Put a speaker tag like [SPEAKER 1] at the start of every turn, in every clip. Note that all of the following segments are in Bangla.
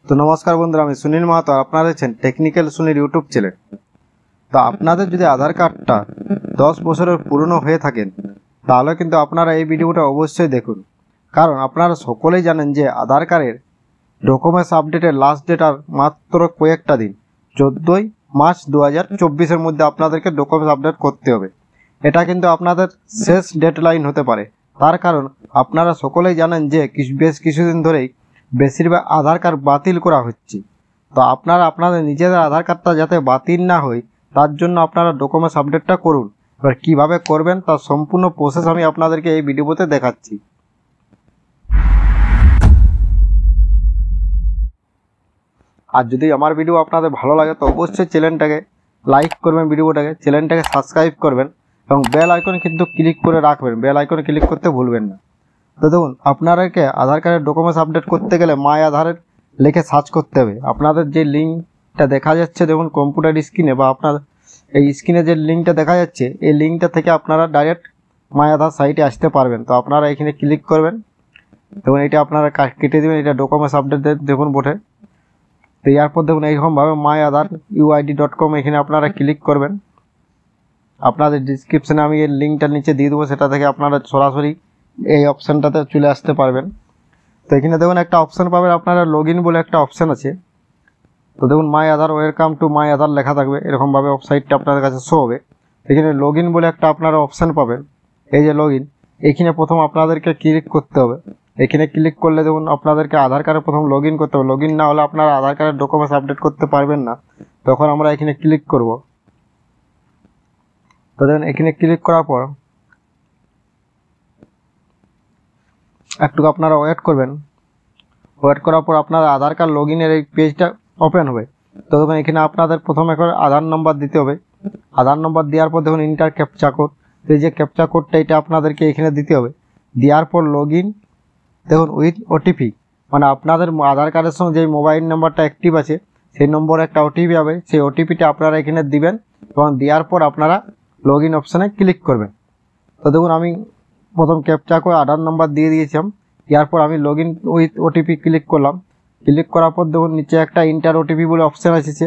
[SPEAKER 1] তো নমস্কার বন্ধুরা, আমি সুনীল মাহাতো। আপনারা দেখছেন টেকনিক্যাল সুনীল ইউটিউব চ্যানেল। তো আপনাদের যদি আধার কার্ডটা 10 বছরের পুরনো হয়ে থাকেন, তাহলে কিন্তু আপনারা এই ভিডিওটা অবশ্যই দেখুন। কারণ আপনারা সকলেই জানেন যে আধার কার্ডের ডকুমেন্টস আপডেটের লাস্ট ডেট আর মাত্র কয়েকটা দিন, 14ই মার্চ 2024-এর মধ্যে আপনাদেরকে ডকুমেন্টস আপডেট করতে হবে। এটা কিন্তু আপনাদের শেষ ডেডলাইন হতে পারে। তার কারণ আপনারা সকলেই জানেন যে বেশ কিছুদিন ধরেই বেশিরভাগ আধার কার্ড বাতিল করা হচ্ছে। তো আপনারা আপনাদের নিজেদের আধার কার্ডটা যাতে বাতিল না হয়, তার জন্য আপনারা ডকুমেন্টস আপডেটটা করুন। এবার কীভাবে করবেন তার সম্পূর্ণ প্রসেস আমি আপনাদেরকে এই ভিডিওতে দেখাচ্ছি। আর যদি আমার ভিডিও আপনাদের ভালো লাগে তো অবশ্যই চ্যানেলটাকে লাইক করবেন, চ্যানেলটাকে সাবস্ক্রাইব করবেন এবং বেল আইকন কিন্তু ক্লিক করে রাখবেন। বেল আইকনে ক্লিক করতে ভুলবেন না। তো দেখুন, আপনাদেরকে আধার কার্ডের ডকুমেন্টস আপডেট করতে গেলে মাই আধারের লিখে সার্চ করতে হবে। আপনাদের যে লিঙ্কটা দেখা যাচ্ছে দেখুন কম্পিউটার স্ক্রিনে, বা আপনার এই স্ক্রিনে যে লিঙ্কটা দেখা যাচ্ছে, এই লিঙ্কটা থেকে আপনারা ডাইরেক্ট মাই আধার সাইটে আসতে পারবেন। তো আপনারা এখানে ক্লিক করবেন। দেখুন এটা আপনারা কেটে দেবেন, এটা ডকুমেন্টস আপডেট দেখুন বটে। তো এরপর দেখুন এইরকমভাবে myaadharuid.com এখানে আপনারা ক্লিক করবেন। আপনাদের ডিসক্রিপশানে আমি এর লিঙ্কটা নিচে দিয়ে দেবো, সেটা থেকে আপনারা সরাসরি এই অপশানটাতে চলে আসতে পারবেন। তো এখানে দেখুন একটা অপশান পাবেন, আপনারা লগ ইন বলে একটা অপশান আছে। তো দেখুন মাই আধার, ওয়েলকাম টু মাই আধার লেখা থাকবে, এরকমভাবে ওয়েবসাইটটা আপনাদের কাছে শো হবে। এখানে লগ ইন বলে একটা আপনারা অপশান পাবেন, এই যে লগ ইন। এখানে প্রথম আপনাদেরকে ক্লিক করতে হবে। এখানে ক্লিক করলে দেখুন আপনাদেরকে আধার কার্ডে প্রথম লগ ইন করতে হবে। লগ ইন না হলে আপনারা আধার কার্ডের ডকুমেন্টস আপডেট করতে পারবেন না। তখন আমরা এখানে ক্লিক করব। তো দেখুন এখানে ক্লিক করার পর একটু আপনারা ওয়েট করবেন। ওয়েট করার পর আপনার আধার কার্ড লগ ইনের এই পেজটা ওপেন হবে। তো দেখুন এখানে আপনাদের প্রথমে এখন আধার নম্বর দিতে হবে। আধার নম্বর দেওয়ার পর দেখুন ইন্টার ক্যাপচা কোড, এই যে ক্যাপচা কোডটা এটা আপনাদেরকে এখানে দিতে হবে। দেওয়ার পর লগ ইন, দেখুন উইথ ওটিপি, মানে আপনাদের আধার কার্ডের সঙ্গে যে মোবাইল নাম্বারটা অ্যাক্টিভ আছে সেই নম্বরে একটা ওটিপি হবে। সেই ওটিপিটা আপনারা এখানে দিবেন এবং দেওয়ার পর আপনারা লগ ইন অপশানে ক্লিক করবেন। তো দেখুন আমি প্রথম ক্যাপচা করে আধার নাম্বার দিয়ে দিয়েছিলাম। এরপর আমি log in with OTP click করলাম। ক্লিক করার পর দেখুন নিচে একটা ইন্টার ওটিপি বলে অপশান এসেছে।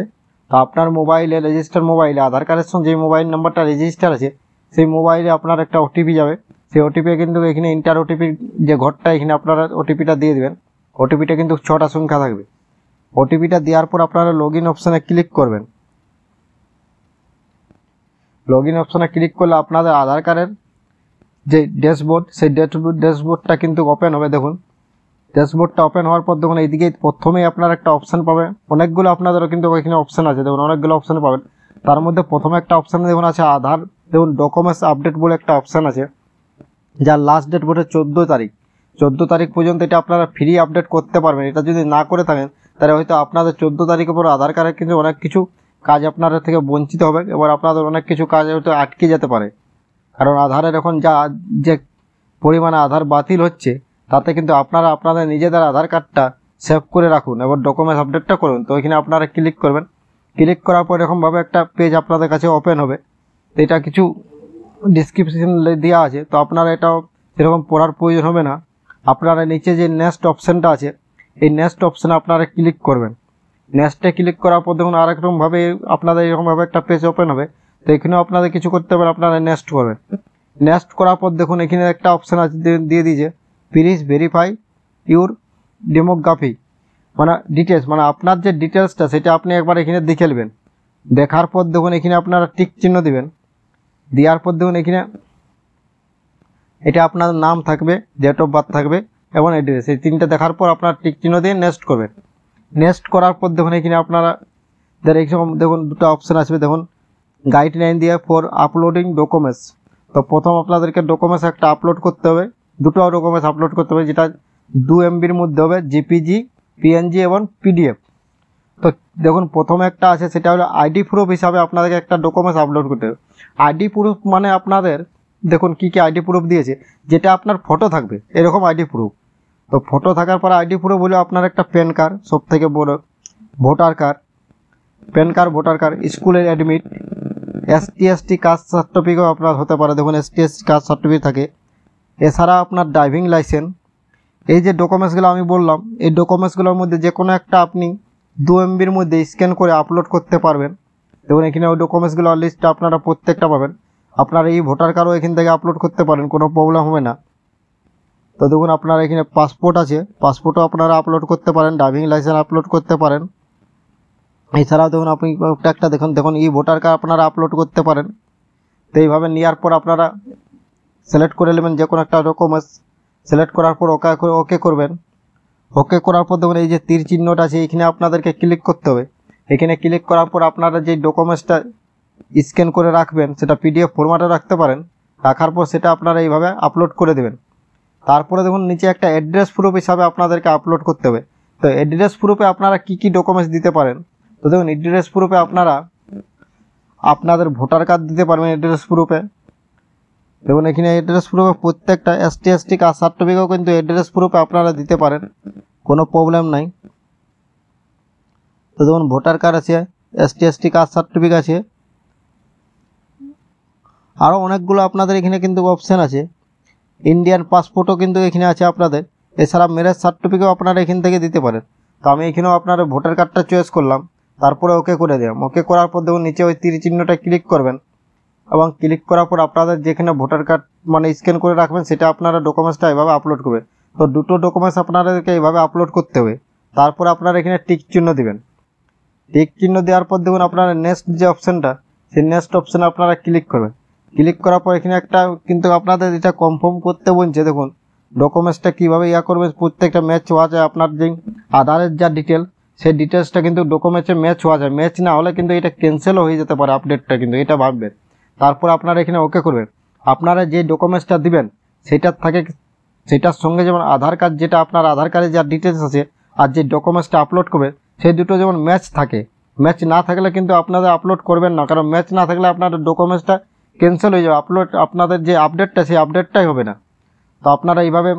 [SPEAKER 1] তো আপনার মোবাইলে রেজিস্টার মোবাইলে আধার কার্ডের সঙ্গে যে মোবাইল নাম্বারটা রেজিস্টার আছে সেই মোবাইলে আপনার একটা ওটিপি যাবে। সেই ওটিপি কিন্তু এখানে ইন্টার ওটিপির যে ঘরটা এখানে আপনারা ওটিপিটা দিয়ে দেবেন। ওটিপিটা কিন্তু 6টা সংখ্যা থাকবে। ওটিপিটা দেওয়ার পর আপনারা লগ ইন অপশানে ক্লিক করবেন। লগ ইন অপশানে ক্লিক করলে আপনাদের আধার কার্ডের যে ড্যাশবোর্ড, সেই ড্যাশবোর্ডটা কিন্তু ওপেন হবে। দেখুন ড্যাশবোর্ডটা ওপেন হওয়ার পর দেখুন এইদিকে প্রথমেই আপনার একটা অপশান পাবেন। অনেকগুলো আপনাদেরও কিন্তু এখানে অপশান আছে, দেখুন অনেকগুলো অপশান পাবেন। তার মধ্যে প্রথমে একটা অপশান দেখুন আছে আধার, দেখুন ডকুমেন্টস আপডেট বলে একটা অপশান আছে, যার লাস্ট ডেট বলে 14 তারিখ। 14 তারিখ পর্যন্ত এটা আপনারা ফ্রি আপডেট করতে পারবেন। এটা যদি না করে থাকেন তাহলে হয়তো আপনাদের 14 তারিখের পর আধার কার্ডের কিন্তু অনেক কিছু কাজ আপনাদের থেকে বঞ্চিত হবে। এবার আপনাদের অনেক কিছু কাজ হয়তো আটকে যেতে পারে। কারণ আধারের এখন যে পরিমাণে আধার বাতিল হচ্ছে, তাতে কিন্তু আপনারা আপনাদের নিজেদের আধার কার্ডটা সেভ করে রাখুন এবং ডকুমেন্টস আপডেটটা করুন। তো এখানে আপনারা ক্লিক করবেন। ক্লিক করার পর এরকমভাবে একটা পেজ আপনাদের কাছে ওপেন হবে। এটা কিছু ডিসক্রিপশন দেওয়া আছে, তো আপনারা এটাও সেরকম পড়ার প্রয়োজন হবে না। আপনারা নিচে যে নেক্সট অপশানটা আছে, এই নেক্সট অপশানে আপনারা ক্লিক করবেন। নেক্সটে ক্লিক করার পর দেখুন আর একরকমভাবে আপনাদের এরকমভাবে একটা পেজ ওপেন হবে। তো এখানেও আপনাদের কিছু করতে হবে, আপনারা নেক্সট করবেন। নেক্সট করার পর দেখুন এখানে একটা অপশান আছে দিয়ে দিয়েছে প্লিজ ভেরিফাই ইউর ডেমোগ্রাফি, মানে ডিটেলস, মানে আপনার যে ডিটেলসটা সেটা আপনি একবার এখানে দেখে নেবেন। দেখার পর দেখুন এখানে আপনারা টিক চিহ্ন দিবেন। দেওয়ার পর দেখুন এখানে এটা আপনার নাম থাকবে, ডেট অফ বার্থ থাকবে এবং অ্যাড্রেস, এই তিনটে দেখার পর আপনার টিক চিহ্ন দিয়ে নেক্সট করবেন। নেক্সট করার পর দেখুন এখানে আপনারা দেখুন দুটো অপশান আসবে। দেখুন গাইডলাইন দিয়ে ফর আপলোডিং ডকুমেন্টস। তো প্রথম আপনাদেরকে ডকুমেন্টস একটা আপলোড করতে হবে, দুটো ডকুমেন্টস আপলোড করতে হবে, যেটা 2 MBর মধ্যে হবে, জিপিজি, পিএনজি এবং পিডিএফ। তো দেখুন প্রথমে একটা আছে, সেটা হলো আইডি প্রুফ হিসাবে আপনাদেরকে একটা ডকুমেন্টস আপলোড করতে হবে। আইডি প্রুফ মানে আপনাদের দেখুন কী কী আইডি প্রুফ দিয়েছে, যেটা আপনার ফটো থাকবে এরকম আইডি প্রুফ। তো ফটো থাকার পর আইডি প্রুফ হলো আপনার একটা প্যান কার্ড, সব থেকে বড়, voter card, pan card, voter card, স্কুলের অ্যাডমিট, ST/ST কাস্ট সার্টিফিকেট আপনার হতে পারে, দেখুন ST/ST কাস্ট সার্টিফিকেট থাকে। এছাড়া আপনার ড্রাইভিং লাইসেন্স, এই যে ডকুমেন্টসগুলো আমি বললাম, এই ডকুমেন্টসগুলোর মধ্যে যে কোনো একটা আপনি 2 MBর মধ্যে স্ক্যান করে আপলোড করতে পারবেন। দেখুন এখানে ওই ডকুমেন্টসগুলোর লিস্টটা আপনারা প্রত্যেকটা পাবেন। আপনারা এই ভোটার কার্ডও এখান থেকে আপলোড করতে পারেন, কোনো প্রবলেম হবে না। তো দেখুন আপনার এখানে পাসপোর্ট আছে, পাসপোর্টও আপনারা আপলোড করতে পারেন, ড্রাইভিং লাইসেন্স আপলোড করতে পারেন। এছাড়াও দেখুন আপনি একটা দেখুন এই ভোটার কার্ড আপনারা আপলোড করতে পারেন। তো এইভাবে নেওয়ার পর আপনারা সিলেক্ট করে নেবেন যে কোনো একটা ডকুমেন্টস। সিলেক্ট করার পর ওকে করবেন। ওকে করার পর দেখুন এই যে তীর চিহ্নটা আছে এখানে আপনাদেরকে ক্লিক করতে হবে। এখানে ক্লিক করার পর আপনারা যে ডকুমেন্টসটা স্ক্যান করে রাখবেন সেটা PDF ফরম্যাটে রাখতে পারেন। রাখার পর সেটা আপনারা এইভাবে আপলোড করে দেবেন। তারপরে দেখুন নিচে একটা অ্যাড্রেস প্রুফ হিসাবে আপনাদেরকে আপলোড করতে হবে। তো অ্যাড্রেস প্রুফে আপনারা কি ডকুমেন্টস দিতে পারেন? তো দেখুন অ্যাড্রেস প্রুফে আপনারা আপনাদের ভোটার কার্ড দিতে পারবেন অ্যাড্রেস প্রুফে। দেখুন এখানে অ্যাড্রেস প্রুফে প্রত্যেকটা ST কাস্ট সার্টিফিকেটও কিন্তু অ্যাড্রেস প্রুফে আপনারা দিতে পারেন, কোনো প্রবলেম নাই। তো দেখুন ভোটার কার্ড আছে, ST কাস্ট সার্টিফিকেট আছে, আরও অনেকগুলো আপনাদের এখানে কিন্তু অপশান আছে। ইন্ডিয়ান পাসপোর্টও কিন্তু এখানে আছে আপনাদের। এছাড়া ম্যারেজ সার্টিফিকেটও আপনারা এখান থেকে দিতে পারেন। তো আমি এখানেও আপনার ভোটার কার্ডটা চয়েস করলাম, তারপরে ওকে করে দিলাম। ওকে করার পর দেখুন নিচে ওই তীর চিহ্নটা ক্লিক করবেন এবং ক্লিক করার পর আপনাদের যেখানে ভোটার কার্ড মানে স্ক্যান করে রাখবেন সেটা আপনারা ডকুমেন্টসটা এভাবে আপলোড করবেন। তো দুটো ডকুমেন্টস আপনাদেরকে এইভাবে আপলোড করতে হবে। তারপর আপনারা এখানে টিক চিহ্ন দিবেন। টিক চিহ্ন দেওয়ার পর দেখুন আপনারা নেক্সট যে অপশানটা, সেই নেক্সট অপশানে আপনারা ক্লিক করবেন। ক্লিক করার পর এখানে একটা কিন্তু আপনাদের এটা কনফার্ম করতে বলছে। দেখুন ডকুমেন্টসটা কীভাবে করবে, প্রত্যেকটা ম্যাচ হওয়া যায়। আপনার যে আধারের যা ডিটেল সেই ডিটেলসটা কিন্তু ডকুমেন্টসে ম্যাচ হওয়া যায়। ম্যাচ না হলে কিন্তু এটা ক্যান্সেলও হয়ে যেতে পারে আপডেটটা, কিন্তু এটা ভাববেন। তারপর আপনারা এখানে ওকে করবেন। আপনারা যে ডকুমেন্টসটা দিবেন সেটার সঙ্গে যেমন আধার কার্ড, যেটা আপনার আধার কার্ডে যা ডিটেলস আছে আর যে ডকুমেন্টসটা আপলোড করবে সেই দুটো যেমন ম্যাচ থাকে। ম্যাচ না থাকলে কিন্তু আপনাদের আপলোড করবেন না, কারণ ম্যাচ না থাকলে আপনাদের ডকুমেন্টসটা ক্যান্সেল হয়ে যাবে। আপনাদের যে আপডেটটা সেই আপডেটটাই হবে না। তো আপনারা এইভাবে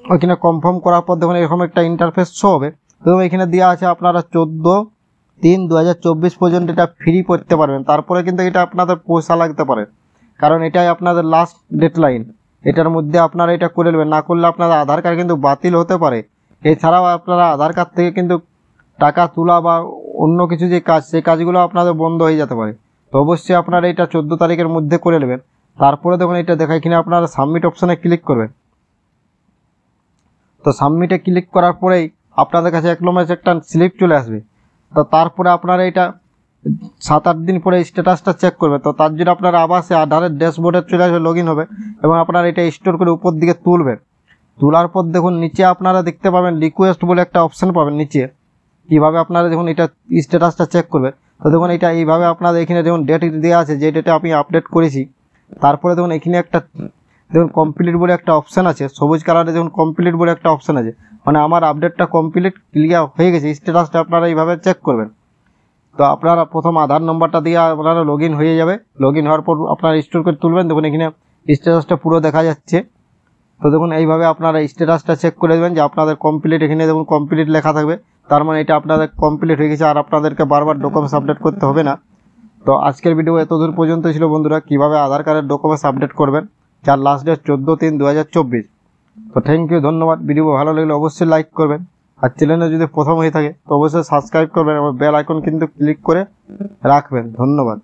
[SPEAKER 1] ওইখানে কনফার্ম করার পর দেখুন এরকম একটা ইন্টারফেস শো হবে। এবং এখানে দেওয়া আছে আপনারা 14/3/2024 পর্যন্ত এটা ফ্রি করতে পারবেন। তারপরে কিন্তু এটা আপনাদের পয়সা লাগতে পারে, কারণ এটাই আপনাদের লাস্ট ডেডলাইন। এটার মধ্যে আপনারা এটা করে নেবেন, না করলে আপনাদের আধার কার্ড কিন্তু বাতিল হতে পারে। এছাড়াও আপনারা আধার কার্ড থেকে কিন্তু টাকা তোলা বা অন্য কিছু যে কাজ, সেই কাজগুলো আপনাদের বন্ধ হয়ে যেতে পারে। তো অবশ্যই আপনারা এটা 14 তারিখের মধ্যে করে নেবেন। তারপরে দেখুন এটা দেখায় কিনা আপনারা সাবমিট অপশানে ক্লিক করবেন। তো সাবমিটে ক্লিক করার পরেই আপনাদের কাছে একলমেজ একটা স্লিপ চলে আসবে। তো তারপরে আপনারা এটা 7-8 দিন পরে স্ট্যাটাসটা চেক করবে। তো তার জন্য আপনারা আবার সে আধারের ড্যাশবোর্ডে চলে আসবে, লগ ইন হবে এবং আপনারা এটা স্টোর করে উপর দিকে তুলবেন। তোলার পর দেখুন নিচে আপনারা দেখতে পাবেন রিকোয়েস্ট বলে একটা অপশান পাবেন নিচে। কীভাবে আপনারা দেখুন এটা স্ট্যাটাসটা চেক করবে। তো দেখুন এটা এইভাবে আপনাদের এখানে দেখুন ডেট দেওয়া আছে, যে ডেটে আমি আপডেট করেছি। তারপরে দেখুন এখানে একটা দেখুন কমপ্লিট বলে একটা অপশান আছে, সবুজ কালারে দেখুন কমপ্লিট বলে একটা অপশান আছে, মানে আমার আপডেটটা কমপ্লিট ক্লিয়ার হয়ে গেছে। স্ট্যাটাসটা আপনারা এইভাবে চেক করবেন। তো আপনারা প্রথম আধার নম্বরটা দিয়ে আপনারা লগ ইন হয়ে যাবে। লগ ইন হওয়ার পর আপনারা স্টোর করে তুলবেন। দেখুন এখানে স্ট্যাটাসটা পুরো দেখা যাচ্ছে। তো দেখুন এইভাবে আপনারা স্ট্যাটাসটা চেক করে দেবেন যে আপনাদের কমপ্লিট, এখানে দেখুন কমপ্লিট লেখা থাকবে, তার মানে এটা আপনাদের কমপ্লিট হয়ে গেছে আর আপনাদেরকে বারবার ডকুমেন্টস আপডেট করতে হবে না। তো আজকের ভিডিও এতদূর পর্যন্ত ছিল বন্ধুরা, কীভাবে আধার কার্ডের ডকুমেন্টস আপডেট করবেন, যার লাস্ট ডেট 14/3/2024। তো থ্যাংক ইউ, ধন্যবাদ। ভিডিও ভালো লাগলে অবশ্যই লাইক করবেন, আর চ্যানেলে যদি প্রথম হয়ে থাকে তো অবশ্যই সাবস্ক্রাইব করবেন এবং বেল আইকন কিন্তু ক্লিক করে রাখবেন। ধন্যবাদ।